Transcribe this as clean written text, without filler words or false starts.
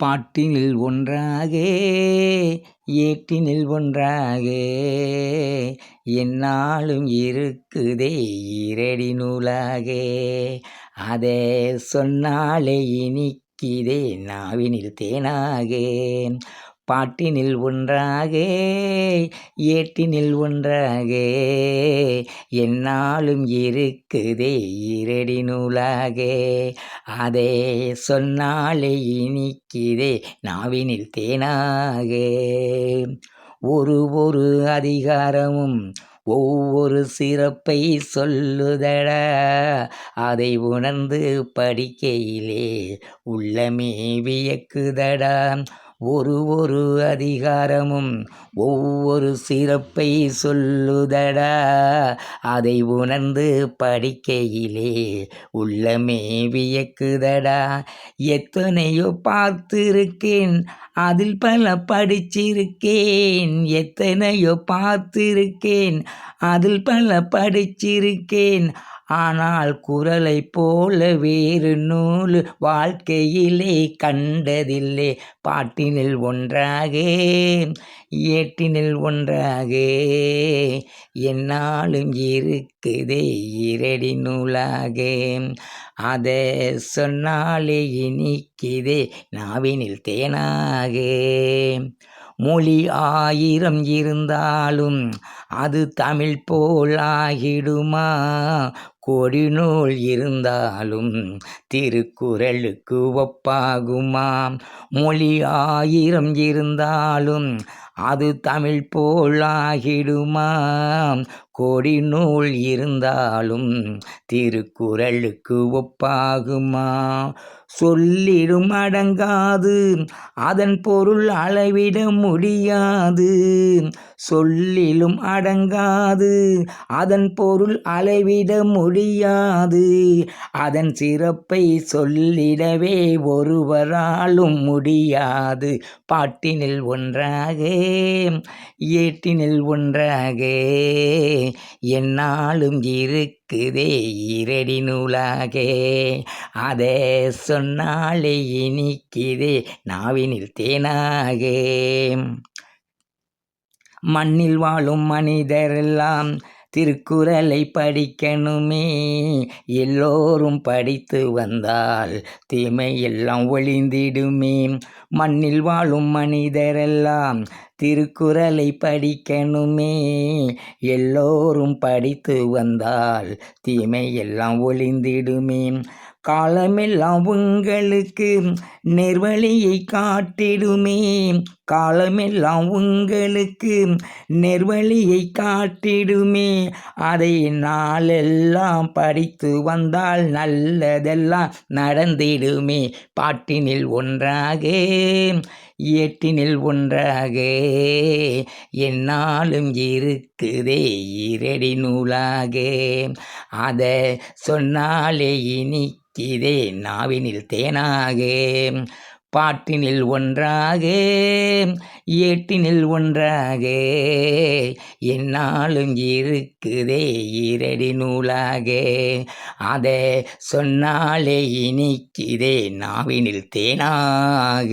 பாட்டினில் ஒன்றாக ஏட்டினில் ஒன்றாக எந்நாளும் இருக்குதே ஈரடி நூலாக. அதை சொன்னாலே இனிக்குதே நாவினில் தேனாக. பாட்டினில் ஒன்றாக ஏட்டினில் ஒன்றாக எந்நாளும் இருக்குதே ஈரடி நூலாக. அதை சொன்னாலே இனிக்குதே நாவினில் தேனாக. ஒரு அதிகாரமும் ஒவ்வொரு சிறப்பை சொல்லுதடா. அதை உணர்ந்து படிக்கையிலே உள்ளமே வியக்குதடா. ஒரு அதிகாரமும் ஒவ்வொரு சிறப்பை சொல்லுதடா. அதை உணர்ந்து படிக்கையிலே உள்ளமே வியக்குதடா. எத்தனையோ பார்த்திருக்கேன் அதில் பல படிச்சிருக்கேன். எத்தனையோ பார்த்திருக்கேன் அதில் பல படிச்சிருக்கேன். ஆனால் குறளை போல வேறு நூல் வாழ்க்கையிலே கண்டதில்லை. பாட்டினில் ஒன்றாக ஏட்டினில் ஒன்றாக எந்நாளும் இருக்குதே ஈரடி நூலாக. அதை சொன்னாலே இனிக்குதே நாவினில் தேனாக. மொழி 1000 இருந்தாலும் அது தமிழ் போலாகிடுமா? கோடி நூல் இருந்தாலும் திருக்குறளுக்கு ஒப்பாகுமாம். மொழி 1000 இருந்தாலும் அது தமிழ் போலாகிடுமாம். கோடி நூல் இருந்தாலும் திருக்குறளுக்கு ஒப்பாகுமா? சொல்லிடும் அடங்காது அதன் பொருள் அளவிட முடியாது. சொல்லிலும் அடங்காது அதன் பொருள் அளவிட முடியாது. அதன் சிறப்பை சொல்லிடவே ஒருவராலும் முடியாது. பாட்டினில் ஒன்றாக ஏட்டினில் ஒன்றாக எந்நாளும் இருக்குதே ஈரடி நூலாக. அதை சொன்னாலே இனிக்குதே நாவினில் தேனாக. மண்ணில் வாழும் மனிதரெல்லாம் திருக்குறளை படிக்கணுமே. எல்லோரும் படித்து வந்தால் தீமை எல்லாம் ஒழிந்திடுமே. மண்ணில் வாழும் மனிதரெல்லாம் திருக்குறளை படிக்கணுமே. எல்லோரும் படித்து வந்தால் தீமை எல்லாம் ஒழிந்திடுமே. காலமெல்லாம் உங்களுக்கு நெர்வழியை காட்டிடுமே. காலமெல்லாம் உங்களுக்கு நெர்வழியை காட்டிடுமே. அதை நாளெல்லாம் படித்து வந்தால் நல்லதெல்லாம் நடந்திடுமே. பாட்டினில் ஒன்றாக ஏட்டினில் ஒன்றாக எந்நாளும் இருக்குதே ஈரடி நூலாக. அதை சொன்னாலே இனிக்குதே நாவினில் தேனாக. பாட்டினில் ஒன்றாக ஏட்டினில் ஒன்றாக எந்நாளும் இருக்குதே ஈரடி நூலாக. அதை சொன்னாலே இனிக்குதே நாவினில் தேனாக.